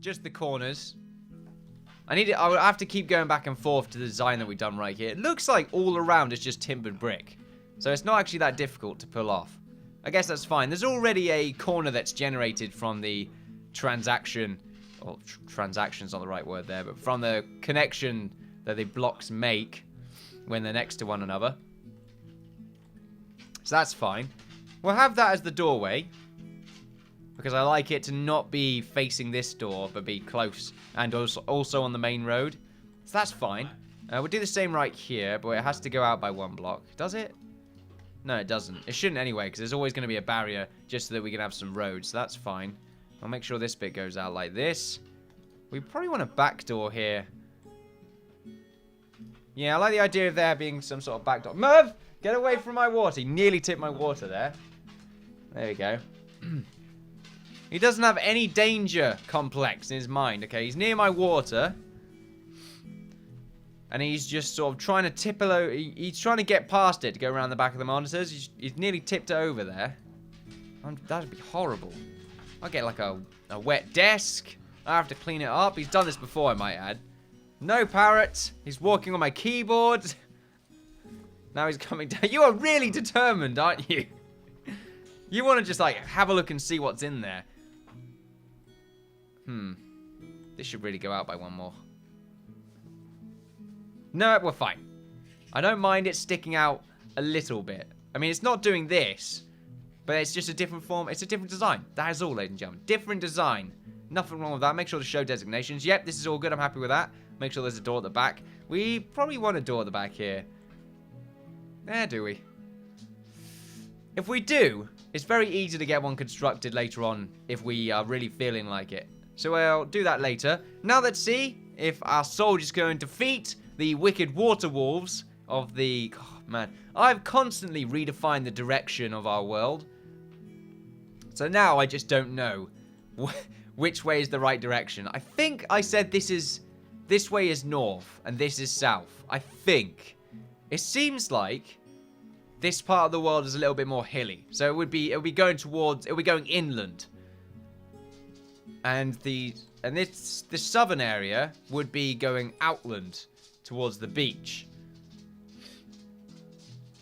just the corners. I would have to keep going back and forth to the design that we've done right here. It looks like all around is just timbered brick. So it's not actually that difficult to pull off. I guess that's fine. There's already a corner that's generated from the transaction. Well, transaction's not the right word there, but from the connection that the blocks make when they're next to one another. So that's fine. We'll have that as the doorway, because I like it to not be facing this door, but be close, and also on the main road. So that's fine. We'll do the same right here, but it has to go out by 1 block. Does it? No, it doesn't. It shouldn't anyway, because there's always going to be a barrier just so that we can have some roads. So that's fine. I'll make sure this bit goes out like this. We probably want a back door here. Yeah, I like the idea of there being some sort of back door. Merv! Get away from my water. He nearly tipped my water there. There we go. He doesn't have any danger complex in his mind, okay? He's near my water. And he's just sort of trying to tip it over. He's trying to get past it to go around the back of the monitors. He's nearly tipped it over there. That'd be horrible. I'll get like a wet desk. I have to clean it up. He's done this before, I might add. No parrot. He's walking on my keyboard. Now he's coming down. You are really determined, aren't you? You want to just like have a look and see what's in there. This should really go out by 1 more. No, we're fine. I don't mind it sticking out a little bit. I mean, it's not doing this, but it's just a different form. It's a different design. That is all, ladies and gentlemen. Different design. Nothing wrong with that. Make sure to show designations. Yep, this is all good. I'm happy with that. Make sure there's a door at the back. We probably want a door at the back here. There, do we? If we do, it's very easy to get one constructed later on if we are really feeling like it. So we'll do that later. Now let's see if our soldiers can defeat the wicked water wolves of the... Oh, man. I've constantly redefined the direction of our world. So now I just don't know which way is the right direction. I think I said this way is north and this is south. I think. It seems like this part of the world is a little bit more hilly. So it would be going inland. And this southern area would be going outland towards the beach.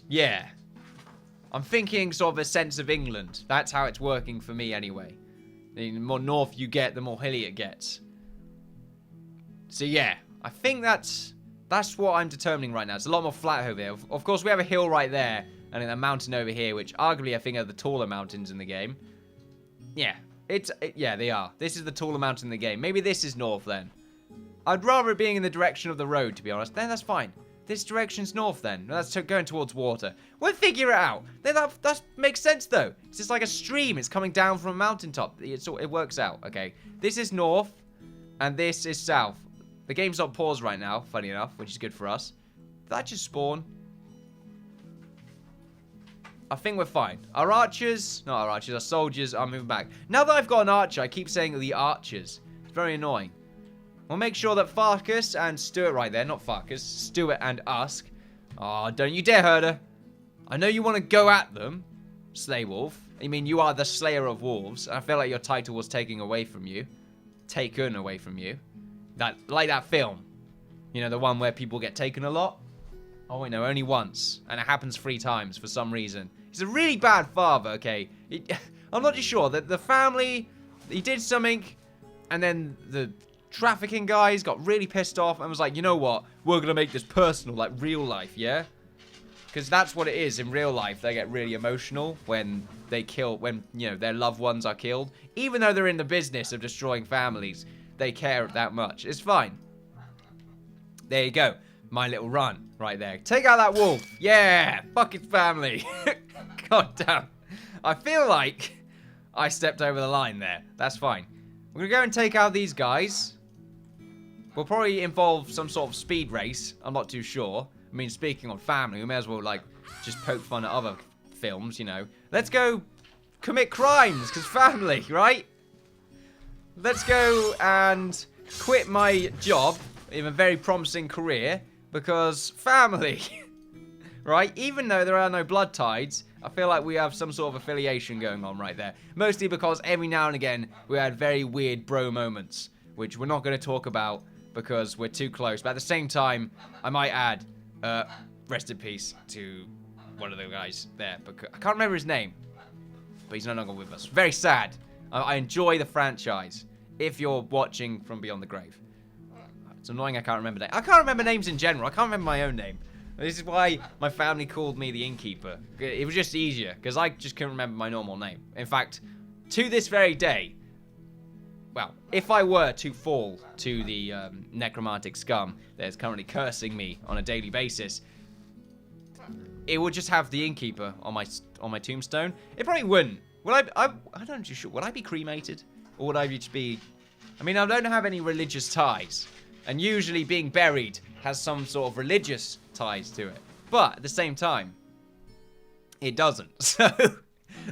Yeah. I'm thinking sort of a sense of England. That's how it's working for me anyway. The more north you get, the more hilly it gets. So yeah, I think that's what I'm determining right now. It's a lot more flat over here. Of course, we have a hill right there and a mountain over here, which arguably I think are the taller mountains in the game. Yeah, yeah, they are. This is the taller mountain in the game. Maybe this is north then. I'd rather it being in the direction of the road, to be honest. Then that's fine. This direction's north then. That's going towards water. We'll figure it out. Then that makes sense though. It's just like a stream. It's coming down from a mountaintop. It works out. Okay. This is north and this is south. The game's on pause right now, funny enough, which is good for us. Did that just spawn? I think we're fine. Our soldiers are moving back. Now that I've got an archer, I keep saying the archers. It's very annoying. We'll make sure that Farkas and Stuart right there, not Farkas, Stuart and Usk. Oh, don't you dare, Herder. I know you want to go at them, Slay Wolf. I mean, you are the Slayer of Wolves. I feel like your title was taken away from you. Taken away from you. Like that film. You know, the one where people get taken a lot? Oh, wait, no, only once. And it happens 3 times for some reason. He's a really bad father, okay? I'm not too sure. The family, he did something, and then the trafficking guys got really pissed off and was like, you know what? We're going to make this personal, like real life, yeah? Because that's what it is in real life. They get really emotional when you know, their loved ones are killed. Even though they're in the business of destroying families, they care that much. It's fine. There you go. My little run right there. Take out that wolf. Yeah. Fuck his family. God damn. I feel like I stepped over the line there. That's fine. We're going to go and take out these guys. We'll probably involve some sort of speed race. I'm not too sure. I mean, speaking on family, we may as well, like, just poke fun at other films, you know. Let's go commit crimes, because family, right? Let's go and quit my job in a very promising career, because family, right? Even though there are no blood tides, I feel like we have some sort of affiliation going on right there. Mostly because every now and again, we had very weird bro moments which we're not going to talk about because we're too close. But at the same time, I might add, rest in peace to one of the guys there. Because I can't remember his name, but he's no longer with us. Very sad. I enjoy the franchise. If you're watching from Beyond the Grave. It's annoying I can't remember names. I can't remember names in general. I can't remember my own name. This is why my family called me the Innkeeper. It was just easier, because I just couldn't remember my normal name. In fact, to this very day, well, if I were to fall to the necromantic scum that is currently cursing me on a daily basis, it would just have the Innkeeper on my tombstone. It probably wouldn't. Would I'm not too sure. Would I be cremated? Or would I just be... I mean, I don't have any religious ties. And usually being buried has some sort of religious ties to it. But at the same time, it doesn't.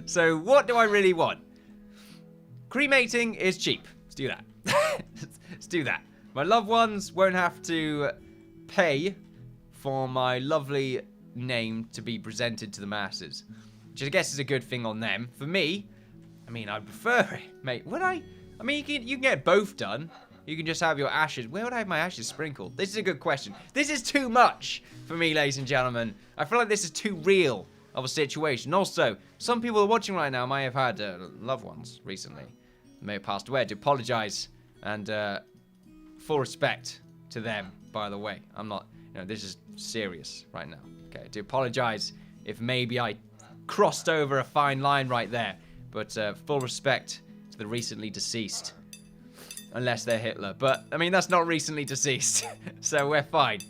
So what do I really want? Cremating is cheap. Let's do that. Let's do that. My loved ones won't have to pay for my lovely name to be presented to the masses. Which I guess is a good thing on them. For me, I mean, I'd prefer it, mate. Would I? I mean, you can get both done. You can just have your ashes. Where would I have my ashes sprinkled? This is a good question. This is too much for me, ladies and gentlemen. I feel like this is too real of a situation. Also, some people are watching right now may have had loved ones recently. They may have passed away. I do apologize. And full respect to them, by the way. I'm not, this is serious right now. Okay, I do apologize if maybe I crossed over a fine line right there. But full respect to the recently deceased. Unless they're Hitler. But, I mean, that's not recently deceased. So we're fine.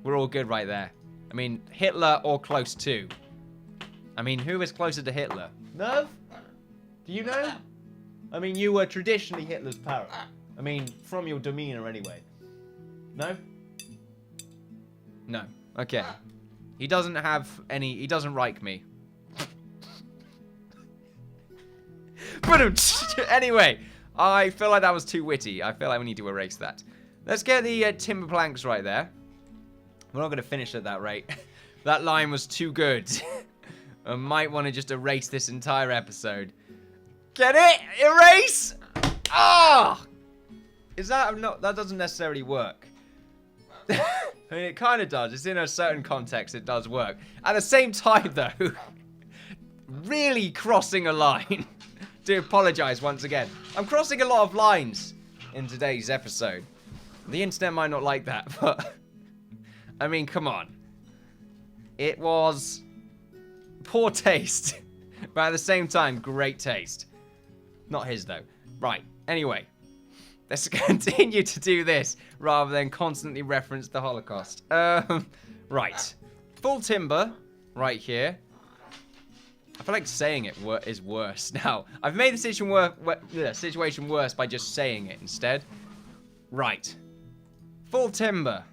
We're all good right there. I mean, Hitler or close to. I mean, who is closer to Hitler? Merv? Do you know? I mean, you were traditionally Hitler's parrot. I mean, from your demeanor anyway. No? No. Okay. He doesn't have any... He doesn't like me. Anyway, I feel like that was too witty. I feel like we need to erase that. Let's get the timber planks right there. We're not going to finish at that rate. That line was too good. I might want to just erase this entire episode. Get it? Erase! Ah! Oh! Is that not... That doesn't necessarily work. I mean, it kind of does. It's in a certain context, it does work. At the same time, though, really crossing a line. Do apologize once again. I'm crossing a lot of lines in today's episode. The internet might not like that, but... I mean, come on. It was... poor taste. But at the same time, great taste. Not his, though. Right. Anyway. Let's continue to do this, rather than constantly reference the Holocaust. Right. Full timber, right here. I feel like saying it is worse now. I've made the situation worse by just saying it instead. Right. Full timber.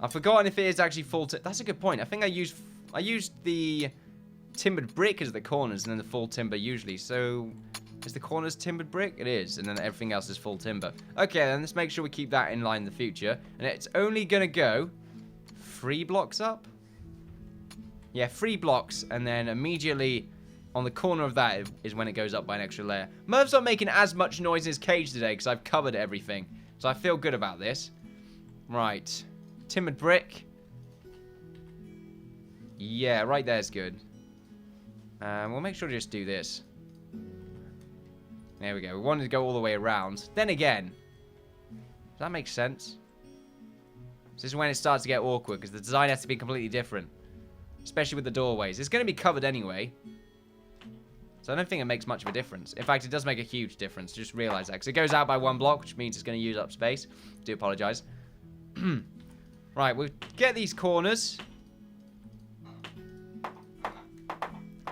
I've forgotten if it is actually full timber. That's a good point. I think I used the timbered brick as the corners and then the full timber usually. So, is the corners timbered brick? It is. And then everything else is full timber. Okay, then let's make sure we keep that in line in the future. And it's only going to go 3 blocks up. Yeah, 3 blocks, and then immediately on the corner of that is when it goes up by an extra layer. Merv's not making as much noise in his cage today because I've covered everything. So I feel good about this. Right. Timbered brick. Yeah, right there's good. We'll make sure to just do this. There we go. We wanted to go all the way around. Then again, does that make sense? This is when it starts to get awkward because the design has to be completely different. Especially with the doorways. It's going to be covered anyway. So I don't think it makes much of a difference. In fact, it does make a huge difference. Just realize that. Because it goes out by 1 block, which means it's going to use up space. Do apologize. Right, we'll get these corners.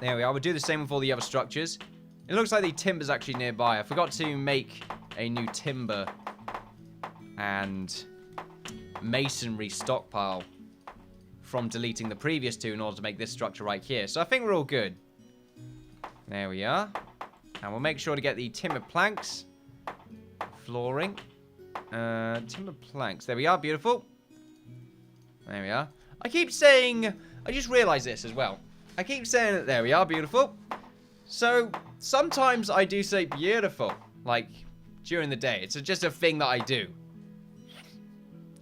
There we are. We'll do the same with all the other structures. It looks like the timber's actually nearby. I forgot to make a new timber and masonry stockpile from deleting the previous 2 in order to make this structure right here. So I think we're all good. There we are. And we'll make sure to get the timber planks. Flooring. Timber planks. There we are. Beautiful. There we are. I keep saying... I just realized this as well. I keep saying that there we are. Beautiful. So sometimes I do say beautiful. Like during the day. It's just a thing that I do.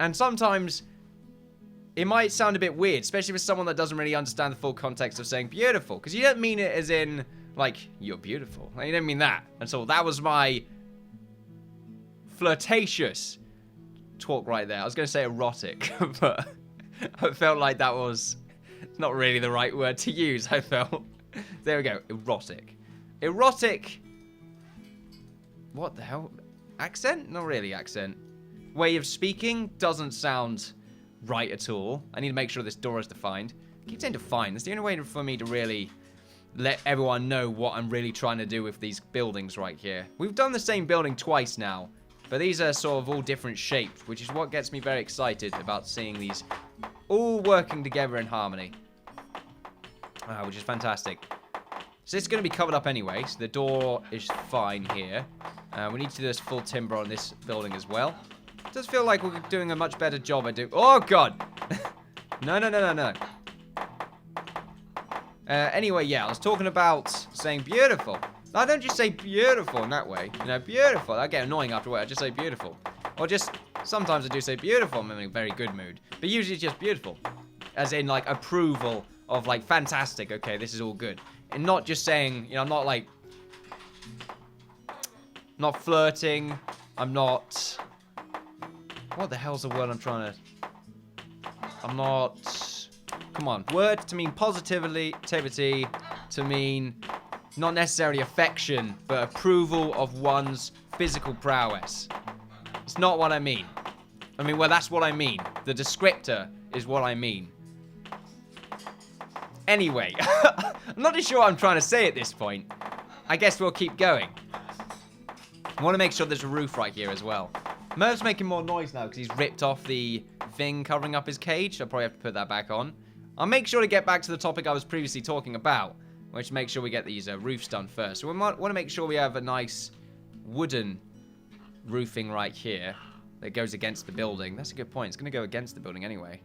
And sometimes it might sound a bit weird, especially for someone that doesn't really understand the full context of saying beautiful. Because you don't mean it as in, like, you're beautiful. Like, you don't mean that. And so that was my flirtatious talk right there. I was going to say erotic, but I felt like that was not really the right word to use, I felt. There we go. Erotic. Erotic. What the hell? Accent? Not really accent. Way of speaking doesn't sound right at all. I need to make sure this door is defined. I keep saying defined. That's the only way for me to really let everyone know what I'm really trying to do with these buildings right here. We've done the same building twice now, but these are sort of all different shapes, which is what gets me very excited about seeing these all working together in harmony. Which is fantastic. So it's going to be covered up anyway, so the door is fine here. We need to do this full timber on this building as well. It does feel like we're doing a much better job at doing... Oh, God! No. Anyway, yeah, I was talking about saying beautiful. I don't just say beautiful in that way. You know, beautiful. I get annoying after a while. I just say beautiful. Or just... Sometimes I do say beautiful. I'm in a very good mood. But usually it's just beautiful. As in, like, approval of, like, fantastic. Okay, this is all good. And not just saying, you know, I'm not, like... Not flirting. I'm not... What the hell's the word I'm trying to... I'm not... Come on. Word to mean positivity, to mean not necessarily affection, but approval of one's physical prowess. It's not what I mean. I mean, well, that's what I mean. The descriptor is what I mean. Anyway, I'm not too sure what I'm trying to say at this point. I guess we'll keep going. I want to make sure there's a roof right here as well. Merv's making more noise now because he's ripped off the thing covering up his cage. I'll probably have to put that back on. I'll make sure to get back to the topic I was previously talking about, which make sure we get these roofs done first. So we want to make sure we have a nice wooden roofing right here that goes against the building. That's a good point. It's going to go against the building anyway.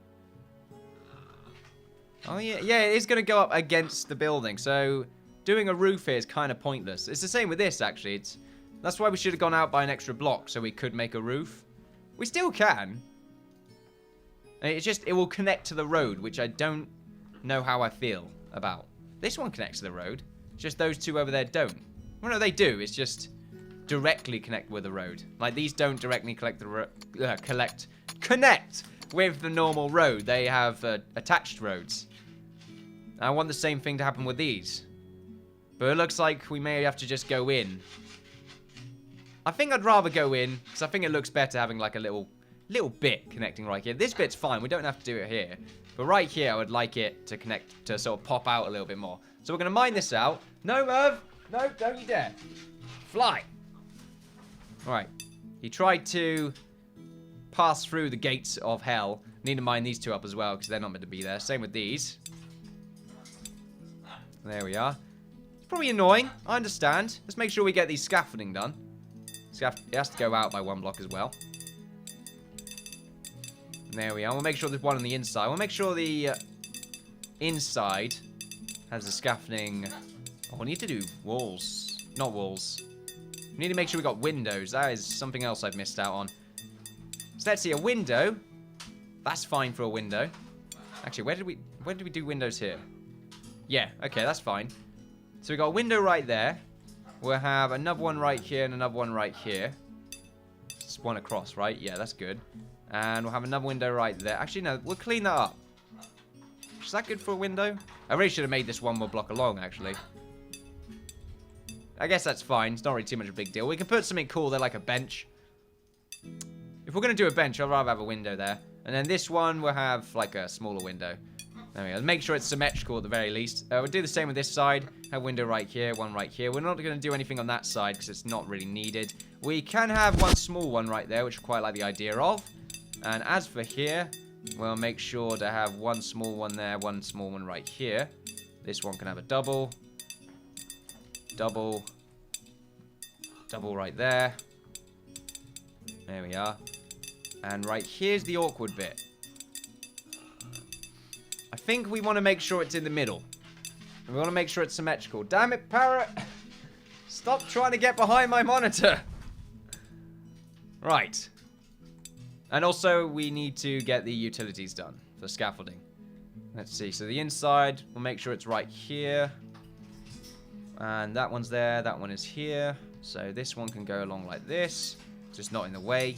Oh, yeah. Yeah, it is going to go up against the building. So doing a roof here is kind of pointless. It's the same with this, actually. That's why we should have gone out by an extra block so we could make a roof. We still can. It's just, it will connect to the road, which I don't know how I feel about. This one connects to the road. Just those two over there don't. Well, no, they do. It's just directly connect with the road. Like, these don't directly connect with the normal road. They have attached roads. I want the same thing to happen with these. But it looks like we may have to just go in. I think I'd rather go in, because I think it looks better having like a little bit connecting right here. This bit's fine. We don't have to do it here. But right here, I would like it to connect, to sort of pop out a little bit more. So we're going to mine this out. No, Merv. No, don't you dare. Fly. All right. He tried to pass through the gates of hell. Need to mine these two up as well, because they're not meant to be there. Same with these. There we are. It's probably annoying. I understand. Let's make sure we get these scaffolding done. It has to go out by one block as well. There we are. We'll make sure there's one on the inside. We'll make sure the inside has the scaffolding. Oh, we need to do walls. Not walls. We need to make sure we got windows. That is something else I've missed out on. So let's see. A window. That's fine for a window. Actually, where did we do windows here? Yeah. Okay, that's fine. So we got a window right there. We'll have another one right here and another one right here. Just one across, right? Yeah, that's good. And we'll have another window right there. Actually, no, we'll clean that up. Is that good for a window? I really should have made this one more block along, actually. I guess that's fine. It's not really too much of a big deal. We can put something cool there, like a bench. If we're going to do a bench, I'd rather have a window there. And then this one, we'll have, like, a smaller window. There we go. Make sure it's symmetrical at the very least. We'll do the same with this side. Have a window right here, one right here. We're not going to do anything on that side because it's not really needed. We can have one small one right there, which I quite like the idea of. And as for here, we'll make sure to have one small one there, one small one right here. This one can have a double. Double. Double right there. There we are. And right here's the awkward bit. I think we want to make sure it's in the middle. We want to make sure it's symmetrical. Damn it, parrot! Stop trying to get behind my monitor! Right. And also, we need to get the utilities done for scaffolding. Let's see. So the inside, we'll make sure it's right here. And that one's there. That one is here. So this one can go along like this. Just not in the way.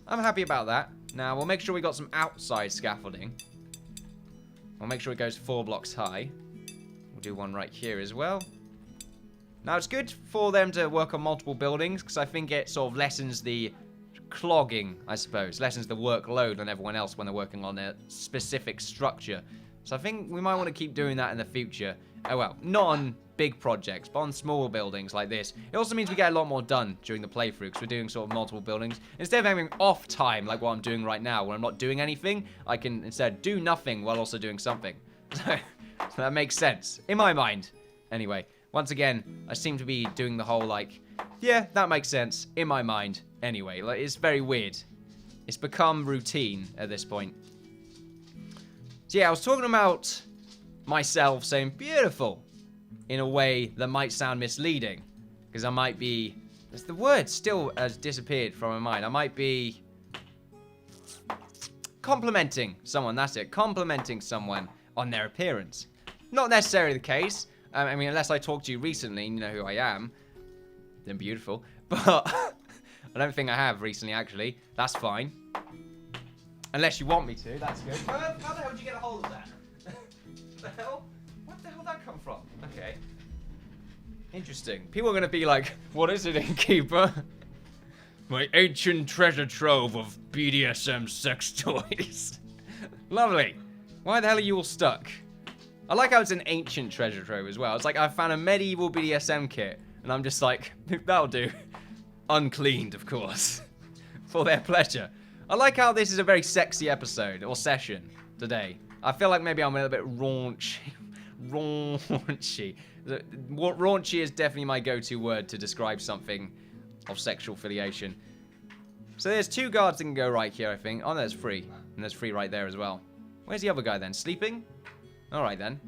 I'm happy about that. Now, we'll make sure we got some outside scaffolding. We'll make sure it goes 4 blocks high. We'll do one right here as well. Now, it's good for them to work on multiple buildings, because I think it sort of lessens the clogging, I suppose. Lessens the workload on everyone else when they're working on a specific structure. So I think we might want to keep doing that in the future. Oh, well, not on big projects, but on small buildings like this. It also means we get a lot more done during the playthrough, because we're doing sort of multiple buildings. Instead of having off time, like what I'm doing right now, where I'm not doing anything, I can instead do nothing while also doing something. So that makes sense. In my mind. Anyway, once again, I seem to be doing the whole, like, yeah, that makes sense. In my mind. Anyway, like, it's very weird. It's become routine at this point. So yeah, I was talking about myself saying beautiful in a way that might sound misleading, because I might be, the word still has disappeared from my mind. I might be complimenting someone, that's it, complimenting someone on their appearance. Not necessarily the case. I mean, unless I talked to you recently and you know who I am, then beautiful. But I don't think I have recently, actually. That's fine. Unless you want me to, that's good. How the hell did you get a hold of that? What the hell? Where the hell did that come from? Okay. Interesting. People are going to be like, what is it, Innkeeper? My ancient treasure trove of BDSM sex toys. Lovely. Why the hell are you all stuck? I like how it's an ancient treasure trove as well. It's like I found a medieval BDSM kit, and I'm just like, that'll do. Uncleaned, of course. For their pleasure. I like how this is a very sexy episode, or session, today. I feel like maybe I'm a little bit raunchy. Raunchy. Raunchy is definitely my go-to word to describe something of sexual affiliation. So there's 2 guards that can go right here, I think. Oh, there's 3. And there's 3 right there as well. Where's the other guy then? Sleeping? Alright then.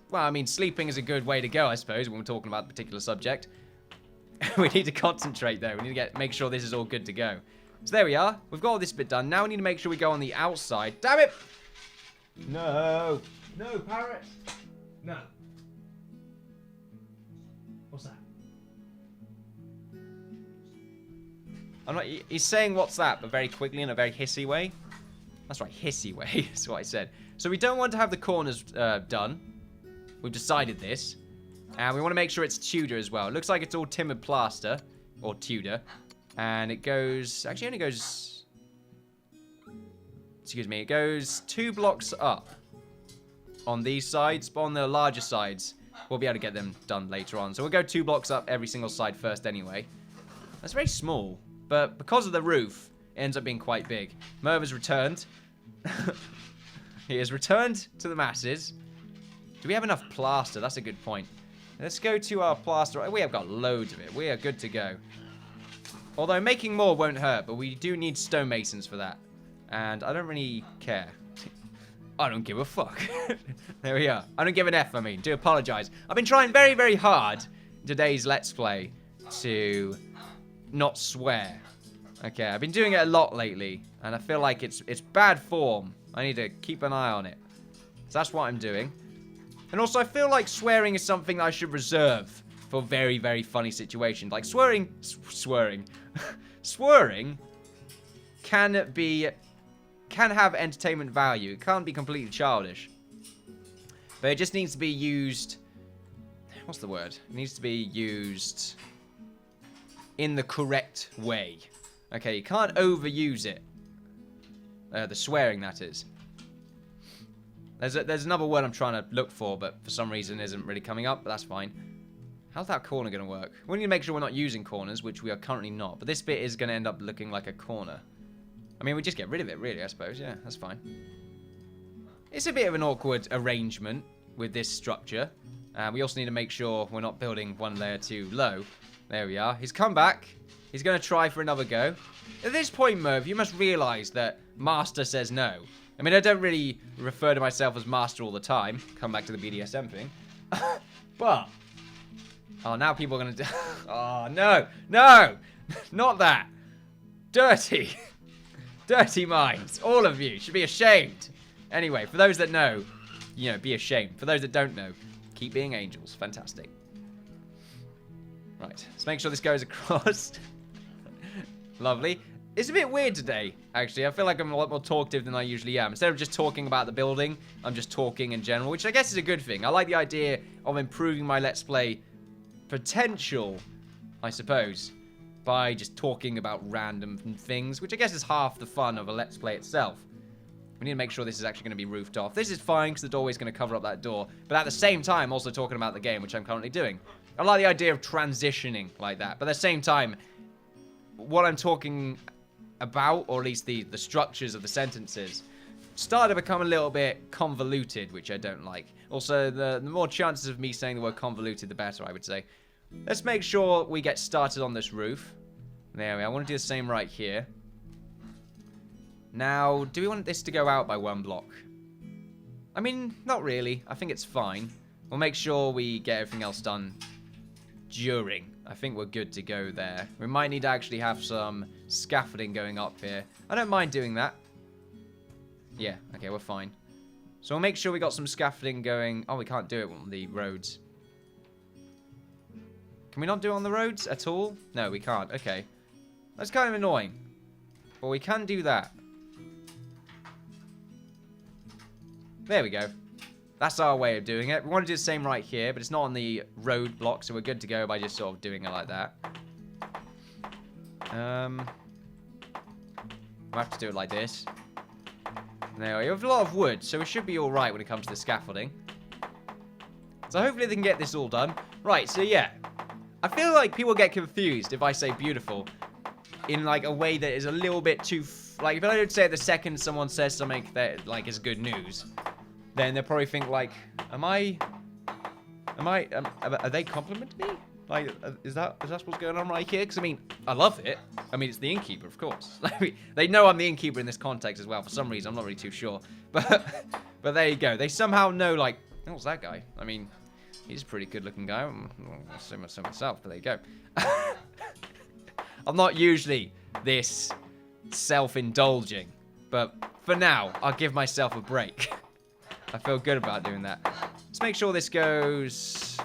Well, I mean, sleeping is a good way to go, I suppose, when we're talking about a particular subject. We need to concentrate, though. We need to make sure this is all good to go. So there we are. We've got all this bit done. Now we need to make sure we go on the outside. Damn it! No. No, parrot. No. What's that? I'm not... He's saying what's that, but very quickly in a very hissy way. That's right, hissy way. That's what I said. So we don't want to have the corners done. We've decided this. And we want to make sure it's Tudor as well. It looks like it's all timbered plaster. Or Tudor. And it goes... Actually, it only goes... Excuse me. It goes 2 blocks up. On these sides. But on the larger sides, we'll be able to get them done later on. So we'll go 2 blocks up every single side first anyway. That's very small. But because of the roof, it ends up being quite big. Merv has returned. He has returned to the masses. Do we have enough plaster? That's a good point. Let's go to our plaster. We have got loads of it. We are good to go. Although making more won't hurt, but we do need stonemasons for that. And I don't really care. I don't give a fuck. There we are. I don't give an F, I mean. Do apologize. I've been trying very, very hard in today's Let's Play to not swear. Okay, I've been doing it a lot lately, and I feel like it's bad form. I need to keep an eye on it. So that's what I'm doing. And also, I feel like swearing is something that I should reserve for very, very funny situations. Like swearing can have entertainment value. It can't be completely childish. But it just needs to be used... What's the word? It needs to be used in the correct way. Okay, you can't overuse it. The swearing, that is. There's another word I'm trying to look for, but for some reason isn't really coming up, but that's fine. How's that corner going to work? We need to make sure we're not using corners, which we are currently not. But this bit is going to end up looking like a corner. I mean, we just get rid of it, really, I suppose. Yeah, that's fine. It's a bit of an awkward arrangement with this structure. We also need to make sure we're not building one layer too low. There we are. He's come back. He's going to try for another go. At this point, Merv, you must realise that Master says no. I mean, I don't really refer to myself as Master all the time. Come back to the BDSM thing. But... Oh, now people are going to... Oh, no. No! Not that. Dirty. Dirty minds. All of you should be ashamed. Anyway, for those that know, you know, be ashamed. For those that don't know, keep being angels. Fantastic. Right, let's make sure this goes across. Lovely. It's a bit weird today, actually. I feel like I'm a lot more talkative than I usually am. Instead of just talking about the building, I'm just talking in general, which I guess is a good thing. I like the idea of improving my Let's Play potential, I suppose, by just talking about random things, which I guess is half the fun of a Let's Play itself. We need to make sure this is actually going to be roofed off. This is fine because the doorway is going to cover up that door, but at the same time, also talking about the game, which I'm currently doing. I like the idea of transitioning like that, but at the same time, what I'm talking about, or at least the structures of the sentences, start to become a little bit convoluted, which I don't like. Also, the more chances of me saying the word convoluted, the better, I would say. Let's make sure we get started on this roof. There we are. I want to do the same right here. Now, do we want this to go out by 1 block? I mean, not really. I think it's fine. We'll make sure we get everything else done during. I think we're good to go there. We might need to actually have some scaffolding going up here. I don't mind doing that. Yeah, okay, we're fine. So we'll make sure we got some scaffolding going. Oh, we can't do it on the roads. Can we not do it on the roads at all? No, we can't. Okay. That's kind of annoying. But we can do that. There we go. That's our way of doing it. We want to do the same right here, but it's not on the road block, so we're good to go by just sort of doing it like that. We'll have to do it like this. There we go. We have a lot of wood, so we should be alright when it comes to the scaffolding. So hopefully they can get this all done. Right, so yeah. I feel like people get confused if I say beautiful in like a way that is a little bit too... like, if I don't say it the second someone says something that like is good news, then they'll probably think like, are they complimenting me? Like, is that what's going on right here? Because, I mean, I love it. I mean, it's the Innkeeper, of course. They know I'm the Innkeeper in this context as well. For some reason, I'm not really too sure. But there you go. They somehow know, like, oh, what's that guy? I mean, he's a pretty good-looking guy. I'll say myself, but there you go. I'm not usually this self-indulging. But for now, I'll give myself a break. I feel good about doing that. Let's make sure this goes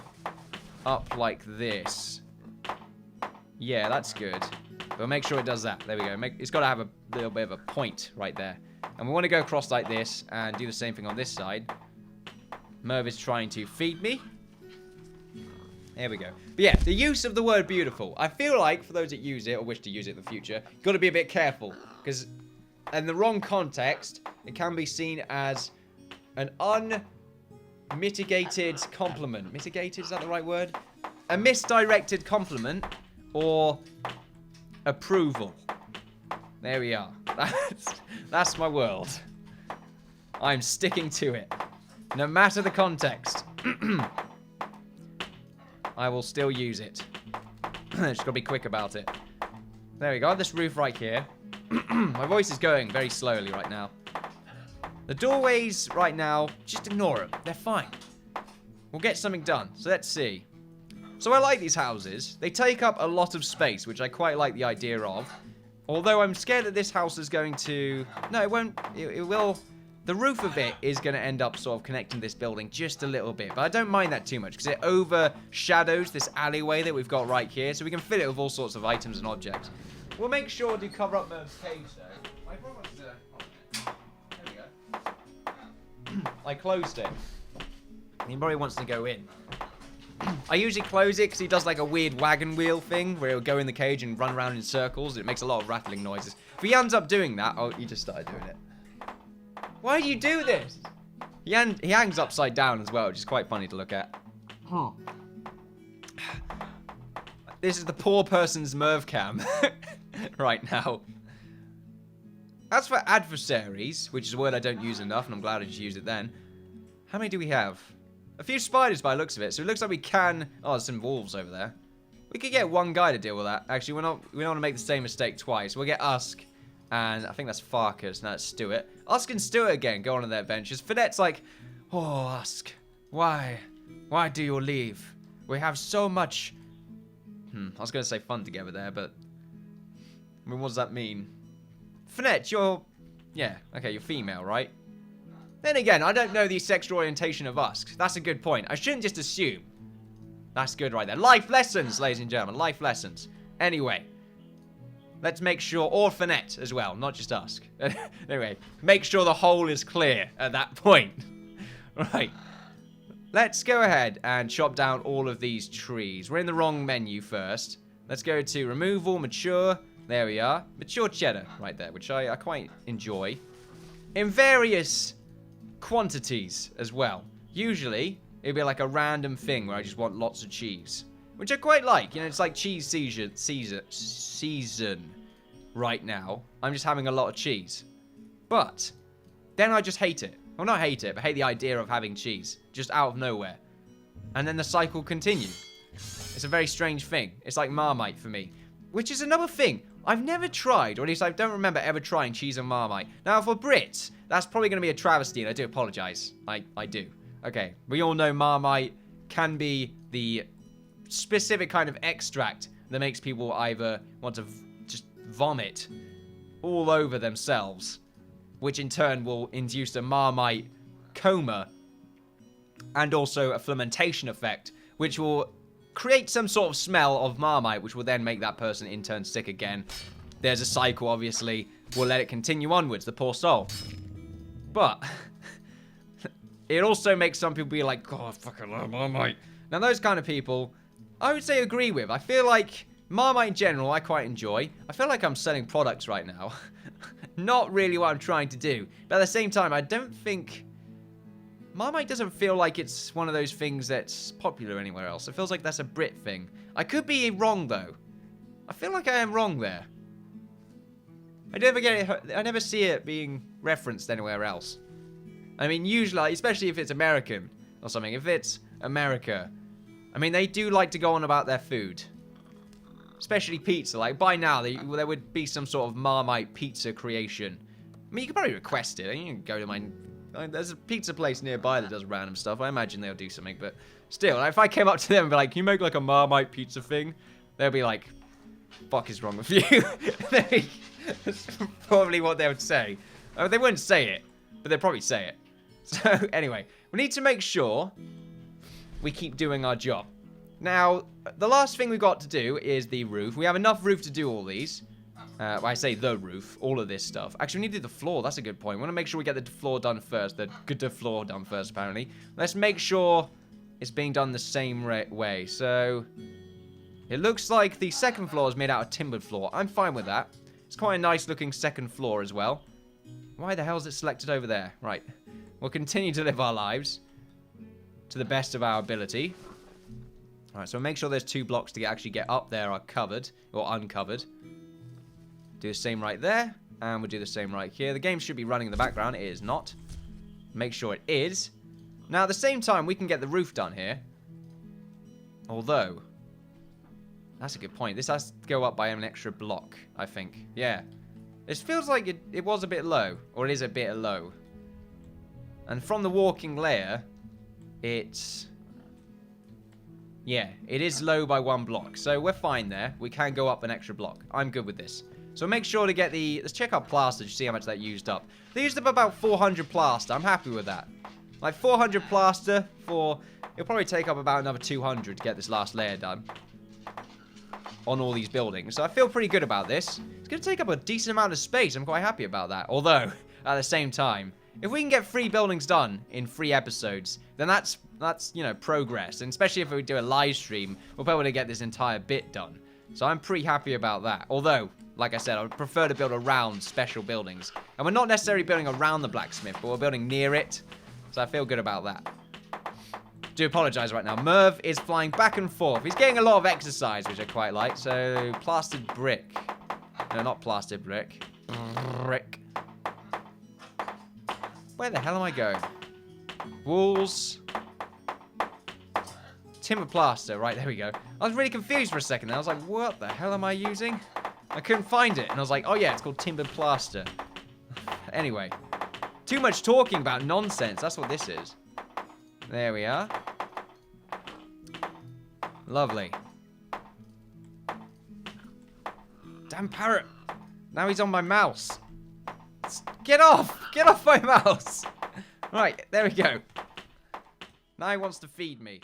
up like this. Yeah, that's good. But make sure it does that. There we go. It's got to have a little bit of a point right there. And we want to go across like this and do the same thing on this side. Merv is trying to feed me. There we go. But yeah, the use of the word beautiful. I feel like, for those that use it or wish to use it in the future, you've got to be a bit careful. Because in the wrong context, it can be seen as an unmitigated compliment. Mitigated, is that the right word? A misdirected compliment or approval. There we are. That's my world. I'm sticking to it. No matter the context. I will still use it. Just gotta be quick about it. There we go. This roof right here. My voice is going very slowly right now. The doorways right now, just ignore them. They're fine. We'll get something done. So let's see. So I like these houses. They take up a lot of space, which I quite like the idea of. Although I'm scared that this house is going to... No, it won't. It will... The roof of it is going to end up sort of connecting this building just a little bit. But I don't mind that too much because it overshadows this alleyway that we've got right here. So we can fill it with all sorts of items and objects. We'll make sure to cover up Merv's cage though. My problem is... I closed it. He probably wants to go in. I usually close it because he does like a weird wagon wheel thing where he'll go in the cage and run around in circles. It makes a lot of rattling noises. If he ends up doing that... Oh, he just started doing it. Why do you do this? He hangs upside down as well, which is quite funny to look at. This is the poor person's Merv cam right now. As for adversaries, which is a word I don't use enough, and I'm glad I just used it then. How many do we have? A few spiders by the looks of it, so it looks like we can... Oh, there's some wolves over there. We could get one guy to deal with that. Actually, we don't want to make the same mistake twice. We'll get Usk, and I think that's Farkas, now it's Stuart. Usk and Stuart again go on their adventures. Fidet's like, oh, Usk, why? Why do you leave? We have so much... I was going to say fun together there, but I mean, what does that mean? Finette, you're... Yeah, okay, you're female, right? Then again, I don't know the sexual orientation of us. That's a good point. I shouldn't just assume. That's good right there. Life lessons, ladies and gentlemen. Life lessons. Anyway. Let's make sure... Or Finette as well, not just us. Anyway, make sure the hole is clear at that point. Right. Let's go ahead and chop down all of these trees. We're in the wrong menu first. Let's go to removal, mature. There we are. Mature cheddar right there, which I quite enjoy. In various quantities as well. Usually, it'd be like a random thing where I just want lots of cheese. Which I quite like. You know, it's like cheese season right now. I'm just having a lot of cheese. But, then I just hate it. Well, not hate it, but hate the idea of having cheese. Just out of nowhere. And then the cycle continues. It's a very strange thing. It's like Marmite for me. Which is another thing. I've never tried, or at least I don't remember ever trying cheese and Marmite. Now, for Brits, that's probably going to be a travesty, and I do apologize. I do. Okay, we all know Marmite can be the specific kind of extract that makes people either want to just vomit all over themselves, which in turn will induce a Marmite coma and also a fermentation effect, which will create some sort of smell of Marmite, which will then make that person in turn sick again. There's a cycle, obviously. We'll let it continue onwards, the poor soul. But it also makes some people be like, oh, I fucking love Marmite. Now, those kind of people, I would say agree with. I feel like Marmite in general, I quite enjoy. I feel like I'm selling products right now. Not really what I'm trying to do. But at the same time, I don't think... Marmite doesn't feel like it's one of those things that's popular anywhere else. It feels like that's a Brit thing. I could be wrong, though. I feel like I am wrong there. I never see it being referenced anywhere else. I mean, usually, especially if it's American or something. If it's America, I mean, they do like to go on about their food. Especially pizza. Like, by now, there would be some sort of Marmite pizza creation. I mean, you could probably request it. You can go to my... There's a pizza place nearby that does random stuff. I imagine they'll do something, but still, if I came up to them and be like, can you make like a Marmite pizza thing? They'll be like, fuck is wrong with you? That's probably what they would say. They wouldn't say it, but they'd probably say it. So, anyway, we need to make sure we keep doing our job. Now, the last thing we've got to do is the roof. We have enough roof to do all these. Well, I say the roof, all of this stuff. Actually, we need to do the floor. That's a good point. We want to make sure we get the floor done first. The good floor done first, apparently. Let's make sure it's being done the same way. So, it looks like the second floor is made out of timbered floor. I'm fine with that. It's quite a nice looking second floor as well. Why the hell is it selected over there? Right. We'll continue to live our lives to the best of our ability. Alright, so make sure there's 2 blocks to actually get up there are covered or uncovered. Do the same right there, and we'll do the same right here. The game should be running in the background. It is not. Make sure it is. Now, at the same time, we can get the roof done here. Although, that's a good point. This has to go up by an extra block, I think. Yeah. This feels like it was a bit low, or it is a bit low. And from the walking layer, it's... Yeah, it is low by 1 block. So we're fine there. We can go up an extra block. I'm good with this. So make sure to get the... Let's check our plaster to see how much that used up. They used up about 400 plaster. I'm happy with that. Like 400 plaster for... It'll probably take up about another 200 to get this last layer done. On all these buildings. So I feel pretty good about this. It's going to take up a decent amount of space. I'm quite happy about that. Although, at the same time, if we can get 3 buildings done in 3 episodes, then that's you know, progress. And especially if we do a live stream, we'll be able to get this entire bit done. So I'm pretty happy about that. Although, like I said, I would prefer to build around special buildings. And we're not necessarily building around the blacksmith, but we're building near it. So I feel good about that. Do apologize right now. Merv is flying back and forth. He's getting a lot of exercise, which I quite like. So, plastered brick. No, not plastered brick. Brick. Where the hell am I going? Walls. Timber plaster. Right, there we go. I was really confused for a second. I was like, what the hell am I using? I couldn't find it. And I was like, oh yeah, it's called timber plaster. Anyway. Too much talking about nonsense. That's what this is. There we are. Lovely. Damn parrot. Now he's on my mouse. Get off! Get off my mouse! Right, there we go. Now he wants to feed me.